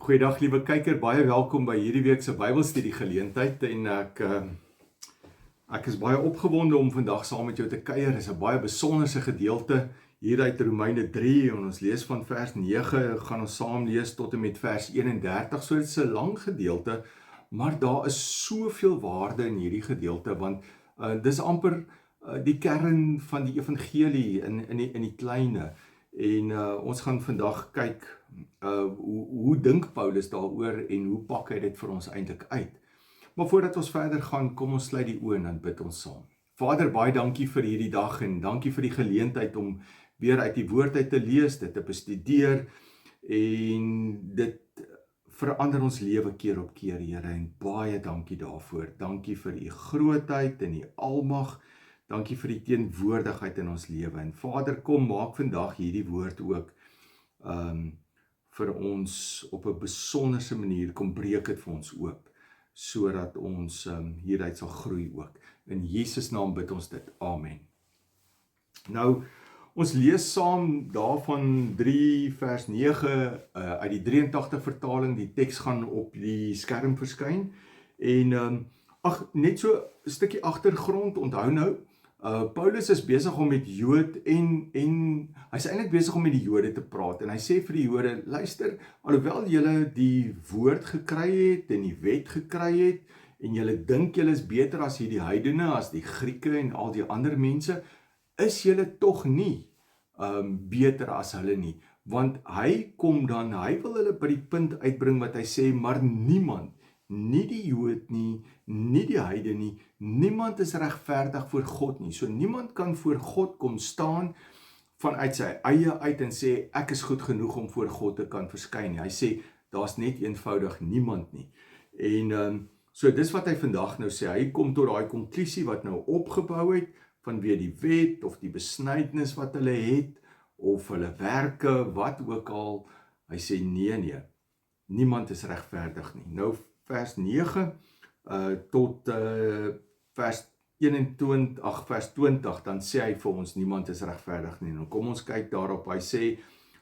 Goeiedag liewe kyker, baie welkom by hierdie week se Bybelstudie geleentheid en ek is baie opgewonde om vandag saam met jou te kuier. Dit is 'n baie besonderse gedeelte hier uit Romeine 3 en ons lees van vers 9, gaan ons saam lees tot en met vers 31. So dit is 'n lang gedeelte, maar daar is soveel waarde in hierdie gedeelte want dis amper die kern van die evangelie in die kleine. En ons gaan vandag kyk hoe dink Paulus daaroor en hoe pak hy dit vir ons eintlik uit. Maar voordat ons verder gaan, kom ons sluit die oë en dan bid ons saam. Vader, baie dankie vir hierdie dag en dankie vir die geleentheid om weer uit die woord uit te lees, dit te bestudeer en dit verander ons lewe keer op keer, Here, en baie dankie daarvoor. Dankie vir u grootheid en u almag. Dankie vir die teenwoordigheid in ons lewe. En Vader, kom maak vandag hierdie woord ook vir ons op 'n besonderse manier, kom breek dit vir ons oop, sodat ons hieruit sal groei ook. In Jesus naam bid ons dit. Amen. Nou, ons lees saam daarvan 3 vers 9 uit die 83 vertaling. Die teks gaan op die skerm verskyn. En net so 'n stukkie agtergrond, onthou nou, Paulus is besig om met Jood en hy's eintlik besig om met die Jode te praat en hy sê vir die Jode, luister, alhoewel julle die woord gekry het en die wet gekry het en julle dink julle is beter as hierdie heidene, as die Grieke en al die ander mense, is julle tog nie beter as hulle nie, want hy wil hulle by die punt uitbring wat hy sê, maar niemand, nie die Jood nie, nie die heide nie, niemand is regverdig voor God nie. So niemand kan voor God kom staan vanuit sy eie uit en sê, ek is goed genoeg om voor God te kan verskyn nie. Hy sê, daar's net eenvoudig niemand nie. En so dis wat hy vandag nou sê, hy kom tot daai konklusie wat nou opgebou het, vanweë die wet, of die besnydenis wat hulle het, of hulle werke, wat ook al. Hy sê, nee, niemand is regverdig nie. Nou, vers 9 tot vers 20, dan sê hy vir ons, niemand is regverdig nie. Nou kom ons kyk daarop, hy sê,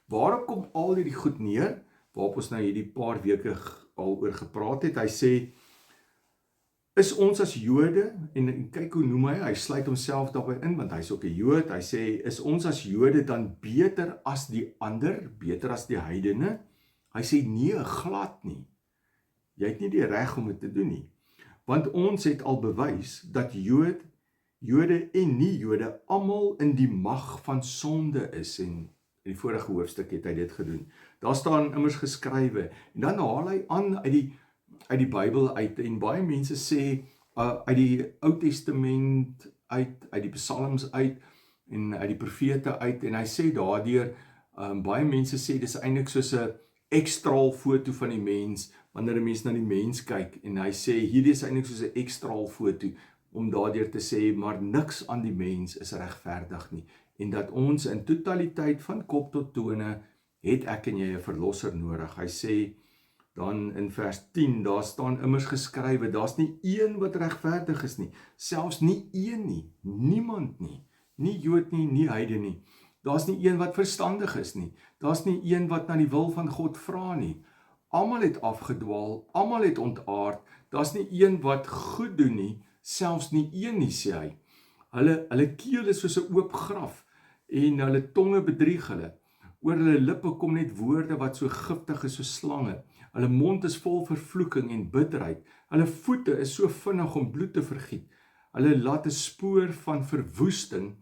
waarop kom al hierdie goed neer, waarop ons nou hierdie paar weke al oor gepraat het. Hy sê, is ons as Jode, en kyk hoe noem hy sluit homself daarbey in, want hy is ook 'n Jood, hy sê, is ons as Jode dan beter as die ander, beter as die heidene? Hy sê, nee, glad nie. Jy het nie die reg om dit te doen nie. Want ons het al bewys dat Jode en nie-Jode almal in die mag van sonde is. En in die vorige hoofstuk het hy dit gedoen. Daar staan immers geskrywe. En dan haal hy aan uit die Bybel uit. En baie mense sê uit die Ou Testament uit die Psalms uit en uit die profete uit. En hy sê daardeur, baie mense sê dis eintlik soos 'n ekstraal foto van die mens, wanneer 'n mens na die mens kyk, en hy sê, hierdie is eintlik soos 'n ekstraal foto, om daardeur te sê, maar niks aan die mens is regverdig nie, en dat ons in totaliteit van kop tot tone, het ek en jy 'n verlosser nodig. Hy sê, dan in vers 10, daar staan immers geskrywe, daar's nie een wat regverdig is nie, selfs nie een nie, niemand nie, nie Jood nie, nie heide nie. Daar's nie een wat verstandig is nie. Daar's nie een wat na die wil van God vra nie. Almal het afgedwaal, almal het ontaard. Daar's nie een wat goed doen nie, selfs nie een nie, sê hy. Hulle keel is soos 'n oop graf en hulle tonge bedrieg hulle. Oor hulle lippe kom net woorde wat so giftig is soos slange. Hulle mond is vol vervloeking en bitterheid. Hulle voete is so vinnig om bloed te vergiet. Hulle laat 'n spoor van verwoesting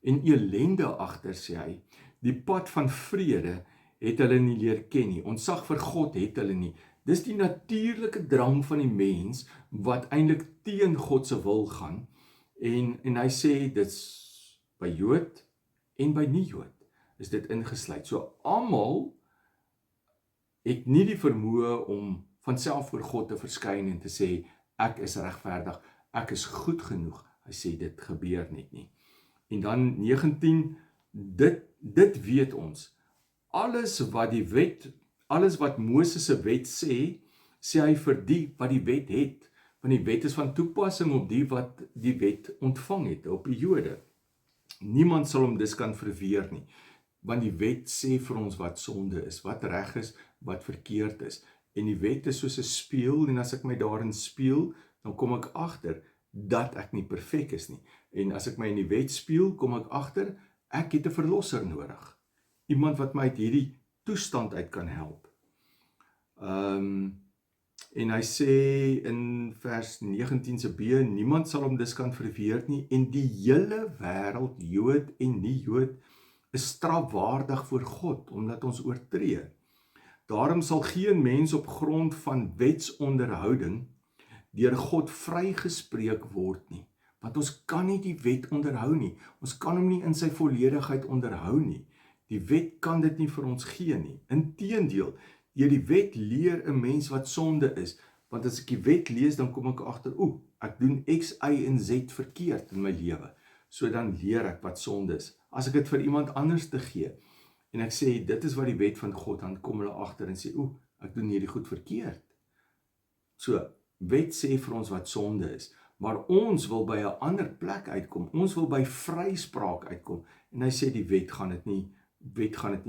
en elende agter, sê hy. Die pad van vrede het hulle nie leer ken nie. Ontzag vir God het hulle nie. Dis die natuurlike drang van die mens, wat eintlik teen God se wil gaan. En hy sê, dit's by Jood en by nie-Jood is dit ingesluit. So almal het nie die vermoë om van self voor God te verskyn en te sê, ek is regverdig, ek is goed genoeg. Hy sê, dit gebeur net nie. En dan 19, dit weet ons. Alles wat Moses se wet sê hy vir die wat die wet het. Want die wet is van toepassing op die wat die wet ontvang het, op die Jode. Niemand sal hom dus kan verweer nie. Want die wet sê vir ons wat sonde is, wat reg is, wat verkeerd is. En die wet is soos 'n spieël, en as ek my daarin spieël, dan kom ek agter dat ek nie perfek is nie. En as ek my in die wet spieël, kom ek agter, ek het 'n verlosser nodig. Iemand wat my uit hierdie toestand uit kan help. En hy sê in vers 19 se B, niemand sal hom dus kan verweer nie, en die hele wêreld, Jood en nie Jood, is strafwaardig voor God, omdat ons oortree. Daarom sal geen mens op grond van wetsonderhouding deur God vrygespreek word nie. Want ons kan nie die wet onderhou nie. Ons kan hom nie in sy volledigheid onderhou nie. Die wet kan dit nie vir ons gee nie. Inteendeel, deur die wet leer 'n mens wat sonde is. Want as ek die wet lees, dan kom ek agter, ek doen X, Y en Z verkeerd in my lewe. So dan leer ek wat sonde is. As ek dit vir iemand anders te gee, en ek sê, dit is wat die wet van God, dan kom hulle agter en sê, ek doen hierdie goed verkeerd. So, wet sê vir ons wat sonde is, maar ons wil by 'n ander plek uitkom. Ons wil by vryspraak uitkom. En hy sê die wet gaan dit nie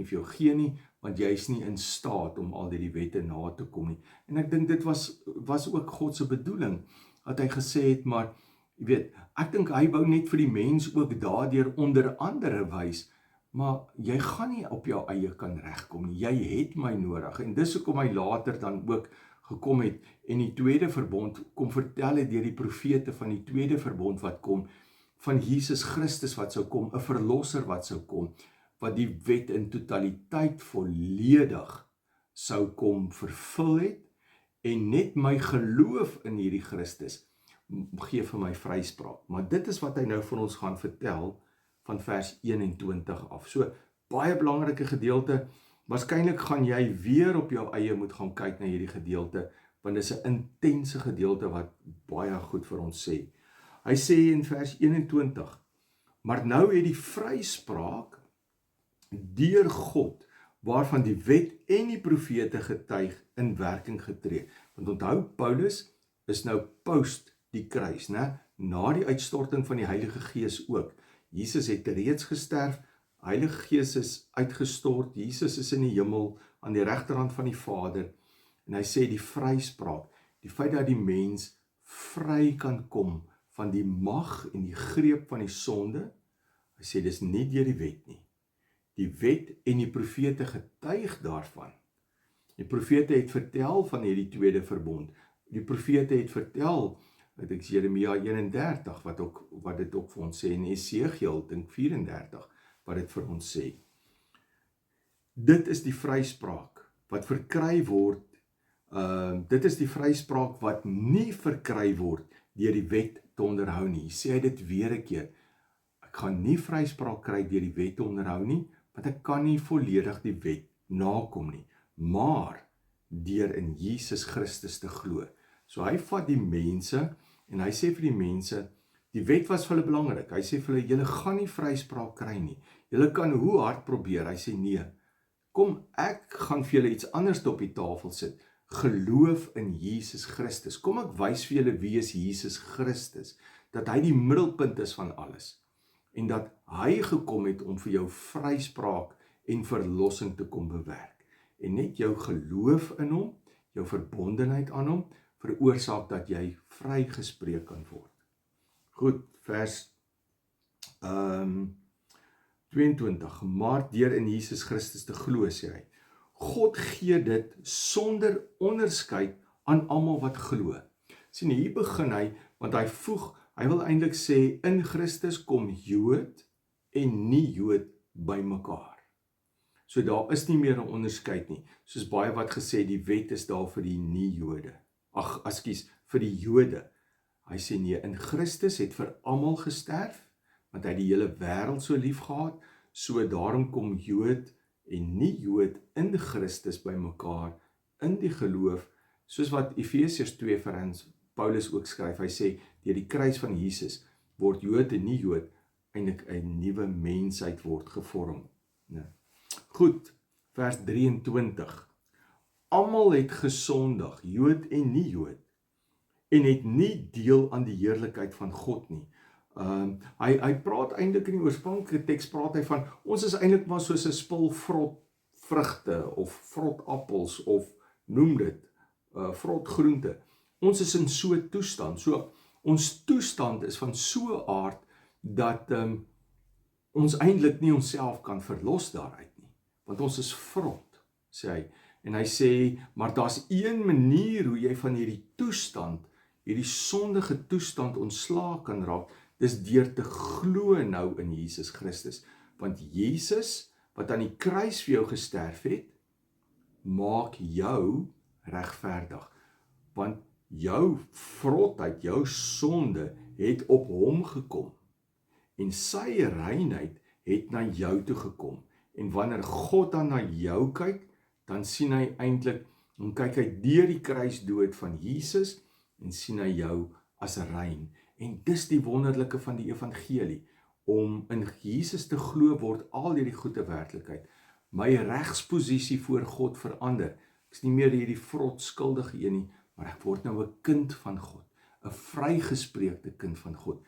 vir jou gee nie, want jy is nie in staat om al die wette na te kom nie. En ek dink dit was ook God se bedoeling, dat hy gesê het, maar jy weet, ek dink hy wou net vir die mens ook daardeur onder andere wys, maar jy gaan nie op jou eie kan regkom nie. Jy het my nodig. En dis hoekom hy later dan ook gekom het en die tweede verbond kom vertel het deur die profete van die tweede verbond wat kom, van Jesus Christus wat sou kom, 'n verlosser wat sou kom, wat die wet in totaliteit volledig sou kom vervul het, en net my geloof in hierdie Christus gee vir my vryspraak. Maar dit is wat hy nou vir ons gaan vertel van vers 21 af. So, baie belangrike gedeelte. Waarskynlik gaan jy weer op jou eie moet gaan kyk na hierdie gedeelte, want dit is 'n intense gedeelte wat baie goed vir ons sê. Hy sê in vers 21, maar nou het die vryspraak deur God, waarvan die wet en die profete getuig, in werking getree. Want onthou, Paulus is nou post die kruis, né? Na die uitstorting van die Heilige Gees ook. Jesus het reeds gesterf, Heilige Gees is uitgestort, Jesus is in die hemel, aan die regterhand van die Vader, en hy sê die vryspraak, die feit dat die mens vry kan kom van die mag en die greep van die sonde, hy sê dis nie deur die wet nie. Die wet en die profete getuig daarvan. Die profete het vertel van hierdie tweede verbond. Die profete het vertel, dit is Jeremia 31, wat dit ook vir ons sê, en Esegiel, dink 34, wat dit vir ons sê. Dit is die vryspraak wat verkry word, dit is die vryspraak wat nie verkry word deur die wet te onderhou nie. Sê hy dit weer 'n keer, ek gaan nie vryspraak kry deur die wet te onderhou nie, want ek kan nie volledig die wet nakom nie, maar deur in Jesus Christus te glo. So hy vat die mense, en hy sê vir die mense, die wet was vir hulle belangrik, hy sê vir hulle, julle gaan nie vryspraak kry nie, julle kan hoe hard probeer, hy sê nee, kom ek gaan vir julle iets anders op die tafel sit, geloof in Jesus Christus, kom ek wys vir julle wie is Jesus Christus, dat hy die middelpunt is van alles, en dat hy gekom het om vir jou vryspraak en verlossing te kom bewerk, en net jou geloof in hom, jou verbondenheid aan hom, veroorsaak dat jy vrygespreek kan word. Goed, vers 22, maar deur in Jesus Christus te glo, sê hy, God gee dit sonder onderskeid aan almal wat glo. Sien, hier begin hy, want hy wil eintlik sê, in Christus kom Jood en nie Jood by mekaar. So daar is nie meer 'n onderskeid nie, soos baie wat gesê, die wet is daar vir die nie-Jode. Vir die Jode. Hy sê nee, in Christus het vir almal gesterf, want hy het die hele wêreld so lief gehad, so daarom kom Jood en nie Jood in Christus by mekaar, in die geloof, soos wat Efesiërs 2 vers Paulus ook skryf, hy sê, deur die kruis van Jesus, word Jood en nie Jood, eintlik 'n nuwe mensheid word gevorm. Nee. Goed, vers 23, almal het gesondig, Jood en nie Jood, en het nie deel aan die heerlikheid van God nie. Hy praat eintlik in die oorspronklike teks, praat hy van, ons is eintlik maar soos 'n spul vrot vrugte, of vrot appels, of noem dit, vrot groente. Ons is in so 'n toestand. So ons toestand is van so 'n aard dat ons eintlik nie onsself kan verlos daaruit nie. Want ons is vrot, sê hy. En hy sê, maar daar's een manier hoe jy van hierdie toestand, hierdie sondige toestand ontslae kan raak, dis deur te glo nou in Jesus Christus. Want Jesus, wat aan die kruis vir jou gesterf het, maak jou regverdig. Want jou vrotheid, jou sonde, het op hom gekom. En sy reinheid het na jou toe gekom. En wanneer God dan na jou kyk, dan sien hy eintlik, dan kyk hy deur die kruisdood van Jesus, en sien hy jou as rein. En dis die wonderlike van die evangelie, om in Jesus te glo word al hierdie goeie werklikheid. My regsposisie voor God verander. Ek is nie meer hierdie vrot skuldige een nie, maar ek word nou 'n kind van God, 'n vrygespreekte kind van God.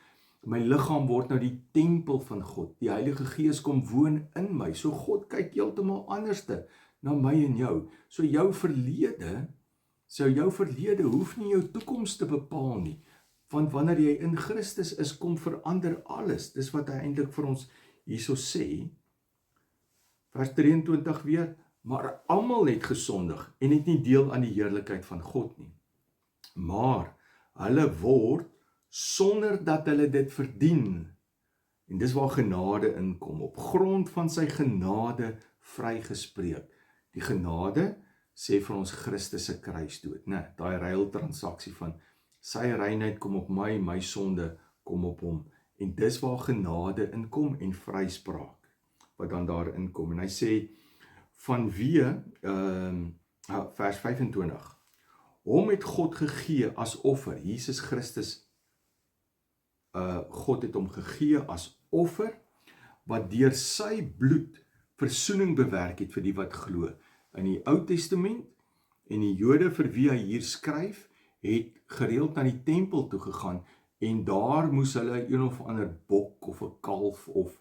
My liggaam word nou die tempel van God. Die Heilige Gees kom woon in my. So God kyk heeltemal anderste na my en jou. So jou verlede hoef nie jou toekoms te bepaal nie. Want wanneer jy in Christus is, kom verander alles. Dis wat hy eintlik vir ons hierso sê. Vers 23 weer, maar almal het gesondig en het nie deel aan die heerlikheid van God nie. Maar hulle word sonder dat hulle dit verdien. En dis waar genade inkom, op grond van sy genade vrygespreek. Die genade sê vir ons Christus se kruisdood, né? Daai ruiltransaksie van sy reinheid kom op my, my sonde kom op hom. En dis waar genade inkom en vryspraak wat dan daar inkom. En hy sê vanweë vers 25. Hom het God gegee as offer. Jesus Christus, God het hom gegee as offer, wat deur sy bloed versoening bewerk het vir die wat glo. In die Ou Testament, en die Jode vir wie hy hier skryf, het gereeld na die tempel toe gegaan, en daar moes hulle een of ander bok, of 'n kalf, of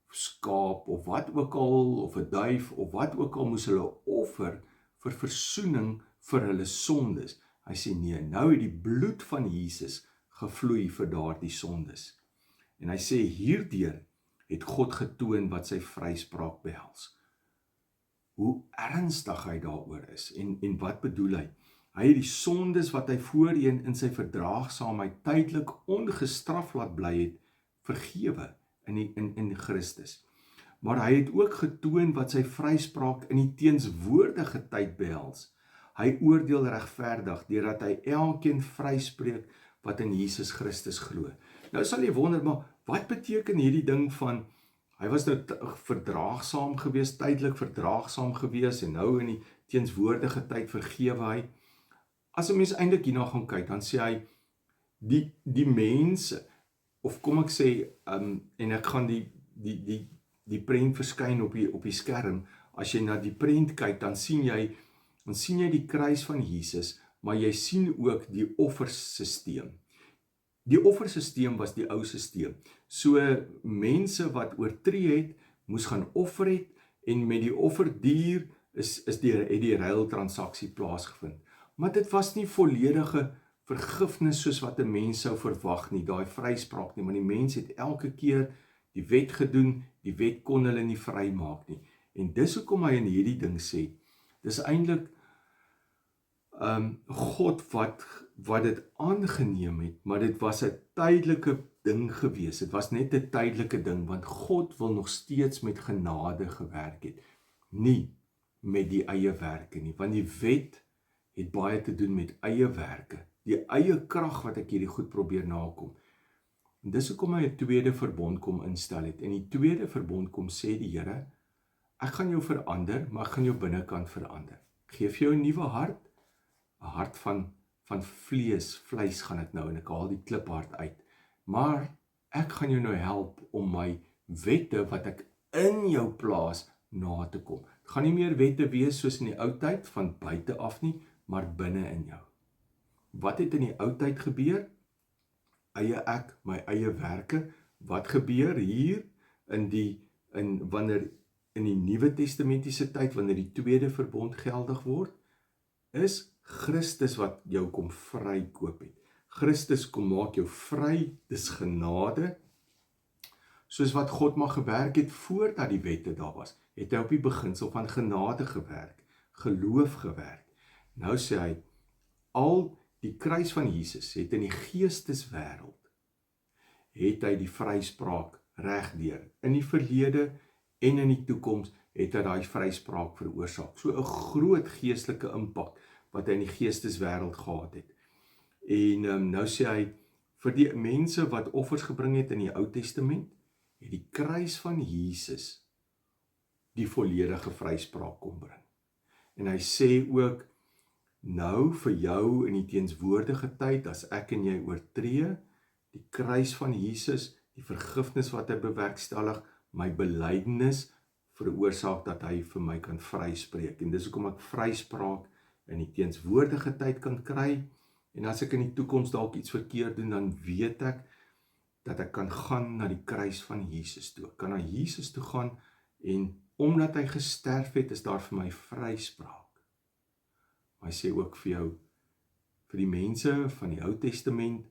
skaap, of wat ook al, of 'n duif, of wat ook al, moes hulle offer vir versoening vir hulle sondes. Hy sê nee, nou het die bloed van Jesus gevloei vir daardie sondes. En hy sê hierdeur het God getoon wat sy vryspraak behels. Hoe ernstig hy daaroor is, en wat bedoel hy? Hy het die sondes wat hy voorheen in sy verdraagsaamheid tydelik ongestraf laat bly het, vergewe in Christus. Maar hy het ook getoon wat sy vryspraak in die teenswoordige tyd behels. Hy oordeel regverdig, deurdat hy elkeen vryspreek wat in Jesus Christus glo. Nou sal jy wonder, maar wat beteken hierdie ding van, hy was nou verdraagsaam gewees, tydelik verdraagsaam gewees, en nou in die teenswoordige tyd vergewe hy. As 'n mens eintlik hierna gaan kyk, dan sê hy, die mense, of kom ek sê, en ek gaan die prent verskyn op die skerm, as jy na die prent kyk, dan sien jy die kruis van Jesus, maar jy sien ook die offersisteem. Die offersisteem was die ou sisteem. So mense wat oortree het, moes gaan offer het, en met die offerdier het die ruiltransaksie plaasgevind. Maar dit was nie volledige vergifnis soos wat 'n mens sou verwag nie, daai vryspraak nie, maar die mens het elke keer die wet gedoen, die wet kon hulle nie vrymaak nie. En dis hoekom hy in hierdie ding sê, dis eintlik God wat dit aangeneem het, maar dit was 'n tydelike ding gewees. Dit was net 'n tydelike ding, want God wil nog steeds met genade gewerk het, nie met die eie werke nie, want die wet het baie te doen met eie werke, die eie krag wat ek hierdie goed probeer nakom. En dis hoekom hy 'n tweede verbond kom instel het. En die tweede verbond kom sê die Here, ek gaan jou verander, maar ek gaan jou binnekant verander. Ek gee vir jou 'n nuwe hart, 'n hart van vleis gaan dit nou, en ek haal die kliphart uit. Maar ek gaan jou nou help om my wette wat ek in jou plaas na te kom. Het gaan nie meer wette wees soos in die ou tyd van buite af nie, maar binne in jou. Wat het in die ou tyd gebeur? Eie ek, my eie werke. Wat gebeur hier wanneer in die Nuwe Testamentiese tyd, wanneer die tweede verbond geldig word, is Christus wat jou kom vrykoop het. Christus kom maak jou vry, dis genade. Soos wat God maar gewerk het voordat die wette daar was, het hy op die beginsel van genade gewerk, geloof gewerk. Nou sê hy, al die kruis van Jesus het in die geesteswêreld, het hy die vryspraak regdeur. In die verlede en in die toekoms het hy daai vryspraak veroorsaak. So 'n groot geestelike impak wat hy in die geesteswêreld gehad het. En nou sê hy, vir die mense wat offers gebring het in die Ou Testament, het die kruis van Jesus die volledige vryspraak kom bring. En hy sê ook, nou vir jou in die teenswoordige tyd, as ek en jy oortree, die kruis van Jesus, die vergifnis wat hy bewerkstellig, my belydenis veroorsaak dat hy vir my kan vryspreek. En dis hoekom ek vryspraak in die teenswoordige tyd kan kry, en as ek in die toekoms dalk iets verkeerd doen, dan weet ek dat ek kan gaan na die kruis van Jesus toe. Ek kan na Jesus toe gaan, en omdat hy gesterf het, is daar vir my vryspraak. Maar hy sê ook vir jou, vir die mense van die Ou Testament,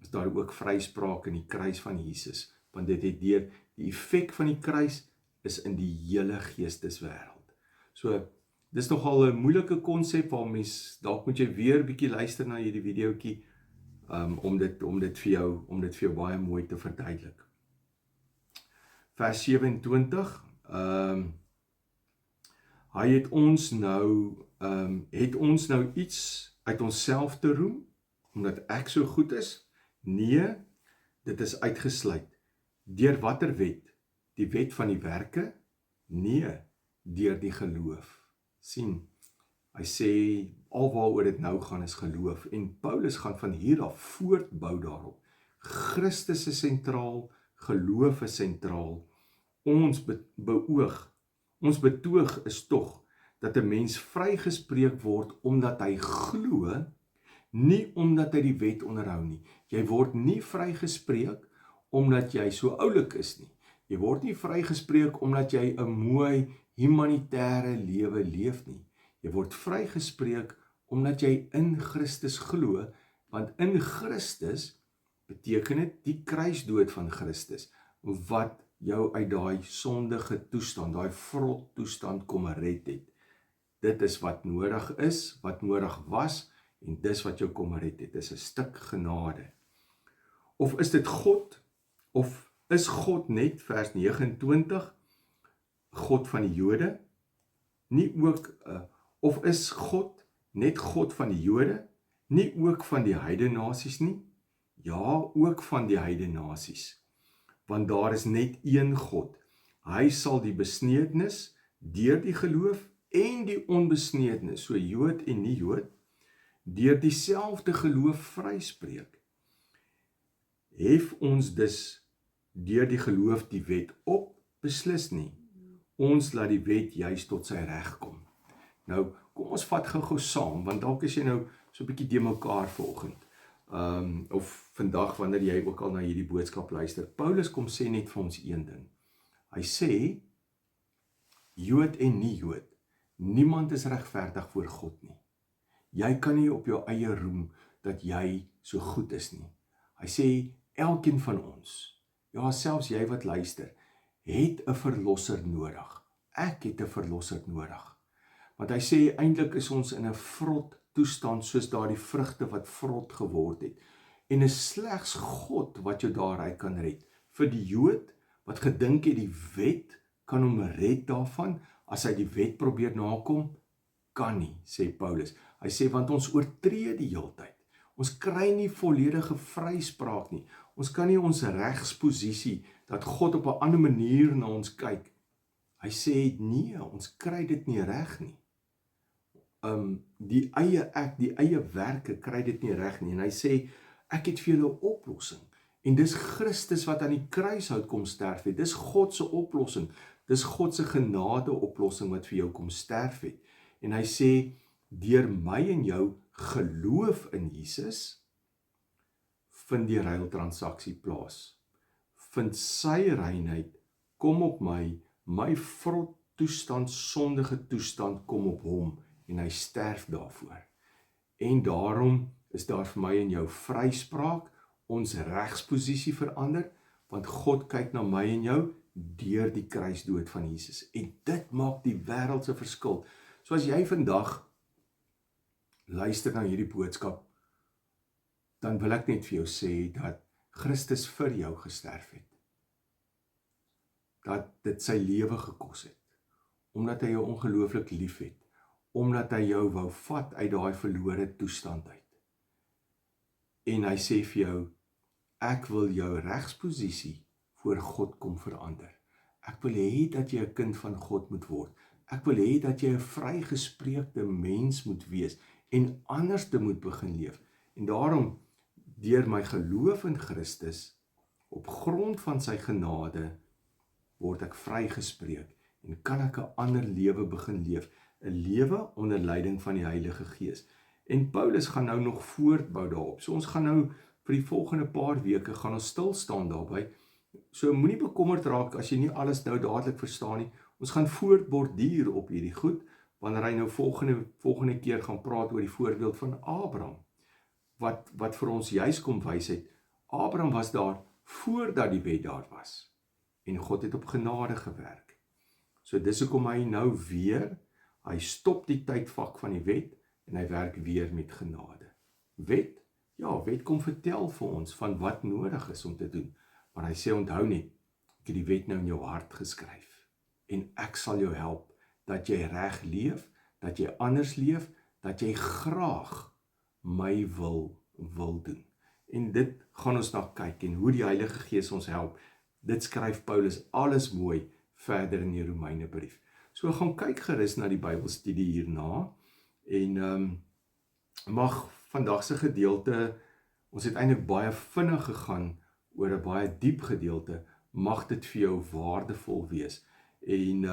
is daar ook vryspraak in die kruis van Jesus, want dit het deur die effek van die kruis is in die hele geesteswêreld. So, dis nogal 'n moeilike konsep waar mens, dalk moet jy weer 'n bietjie luister na hierdie videoetjie, om dit vir jou baie mooi te verduidelik. Vers 27, hy het ons nou iets uit onsself te roem, omdat ek so goed is? Nee, dit is uitgesluit. Deur watter wet? Die wet van die werke? Nee, deur die geloof. Sien, hy sê, alwaaroor dit nou gaan is geloof, en Paulus gaan van hier af voortbou daarop. Christus is sentraal, geloof is sentraal. Ons betoog is tog, dat 'n mens vrygespreek word, omdat hy glo, nie omdat hy die wet onderhou nie. Jy word nie vrygespreek, omdat jy so oulik is nie. Jy word nie vrygespreek, omdat jy 'n mooi, humanitêre lewe leef nie. Jy word vrygespreek, omdat jy in Christus glo, want in Christus beteken dit die kruisdood van Christus, wat jou uit daai sondige toestand, daai vrot toestand kom red het. Dit is wat nodig is, wat nodig was, en dis wat jou kom red het. Dit is 'n stuk genade. Of is dit God, of is God net, vers 29, God van die Jode? Nie ook, of is God net God van die Jode? Nie ook van die heidene nasies nie? Ja, ook van die heidene nasies. Want daar is net een God. Hy sal die besnedenis deur die geloof en die onbesnedenis, so Jood en nie Jood, deur dieselfde geloof vryspreek. Hef ons dus deur die geloof die wet op? Beslis nie. Ons laat die wet juis tot sy reg kom. Nou, kom ons vat gou saam, want dalk is jy nou so 'n bietjie de mekaar vanoggend. Of vandag, wanneer jy ook al na hierdie boodskap luister. Paulus kom sê net vir ons een ding. Hy sê, Jood en nie Jood, niemand is regverdig voor God nie. Jy kan nie op jou eie roem dat jy so goed is nie. Hy sê, elkeen van ons, ja, selfs jy wat luister, het 'n verlosser nodig. Ek het 'n verlosser nodig. Want hy sê, eintlik is ons in 'n vrot toestand, soos daardie vrugte wat vrot geword het. En is slegs God wat jou daaruit kan red. Vir die Jood, wat gedink het die wet kan hom red daarvan, as hy die wet probeer nakom, kan nie, sê Paulus. Hy sê, want ons oortree die heeltyd. Ons kry nie volledige vryspraak nie. Ons kan nie ons regsposisie, dat God op 'n ander manier na ons kyk. Hy sê, nee, ons kry dit nie reg nie. Die eie werke kry dit nie reg nie. En hy sê, ek het vir julle 'n oplossing. En dis Christus wat aan die kruishout kom sterf het. Dis God se oplossing. Dis God se genade oplossing wat vir jou kom sterf het. En hy sê, deur my en jou geloof in Jesus, vind die ruiltransaksie plaas. Vind sy reinheid, kom op my vrot toestand, sondige toestand, kom op hom, en hy sterf daarvoor. En daarom is daar vir my en jou vryspraak, ons regsposisie verander, want God kyk na my en jou deur die kruisdood van Jesus. En dit maak die wêreld se verskil. So as jy vandag luister na hierdie boodskap, dan wil ek net vir jou sê dat Christus vir jou gesterf het. Dat dit sy lewe gekos het, omdat hy jou ongelooflik lief het, omdat hy jou wou vat uit daai verlore toestand uit. En hy sê vir jou, ek wil jou regsposisie voor God kom verander. Ek wil hê dat jy 'n kind van God moet word. Ek wil hê dat jy 'n vrygespreekte mens moet wees en anders te moet begin leef. En daarom, deur my geloof in Christus, op grond van sy genade, word ek vrygespreek en kan ek 'n ander lewe begin leef, 'n lewe onder leiding van die Heilige Gees. En Paulus gaan nou nog voortbou daarop. So ons gaan nou vir die volgende paar weke gaan ons stil staan daarby. So moenie bekommerd raak as jy nie alles nou dadelik verstaan nie. Ons gaan voortborduur op hierdie goed wanneer hy nou volgende keer gaan praat oor die voorbeeld van Abraham. Wat vir ons juis kom wys het, Abraham was daar voordat die wet daar was. En God het op genade gewerk. So dis hoekom hy nou weer, hy stop die tydvak van die wet en hy werk weer met genade. Wet kom vertel vir ons van wat nodig is om te doen. Maar hy sê onthou net, ek het die wet nou in jou hart geskryf. En ek sal jou help dat jy reg leef, dat jy anders leef, dat jy graag my wil doen. En dit gaan ons na kyk en hoe die Heilige Gees ons help. Dit skryf Paulus alles mooi verder in die Romeinebrief. So gaan kyk gerus na die Bybelstudie hierna en mag vandag se gedeelte, ons het eintlik baie vinnig gegaan oor 'n baie diep gedeelte, mag dit vir jou waardevol wees en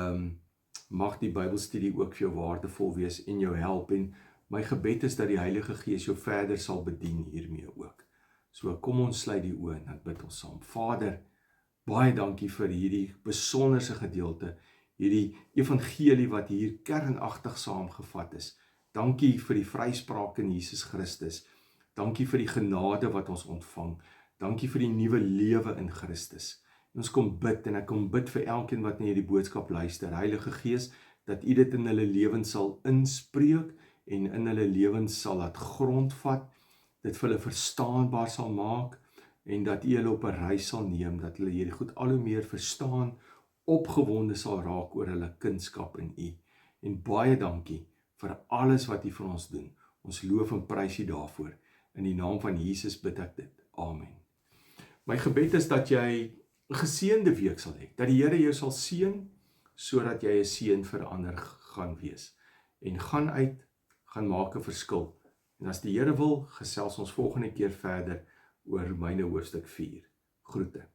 mag die Bybelstudie ook vir jou waardevol wees en jou help en my gebed is dat die Heilige Gees jou verder sal bedien hiermee ook. So kom ons sluit die oë en dan bid ons saam. Vader, baie dankie vir hierdie besonderse gedeelte, hierdie evangelie wat hier kernagtig saamgevat is. Dankie vir die vryspraak in Jesus Christus. Dankie vir die genade wat ons ontvang. Dankie vir die nuwe lewe in Christus. En ons kom bid en ek kom bid vir elkeen wat na hierdie boodskap luister. Heilige Gees, dat U dit in hulle lewens sal inspreek en in hulle lewens sal laat grondvat, dit vir hulle verstaanbaar sal maak en dat U hulle op 'n reis sal neem, dat hulle hierdie goed al hoe meer verstaan, opgewonde sal raak oor hulle kunskap in U. En baie dankie vir alles wat U vir ons doen. Ons loof en prys U daarvoor. In die naam van Jesus bid ek dit. Amen. My gebed is dat jy 'n geseënde week sal hê, dat die Here jou sal seën, sodat jy 'n seën vir ander gaan wees. En gaan uit, gaan maak 'n verskil. En as die Here wil, gesels ons volgende keer verder oor Romeine hoofstuk 4. Groete.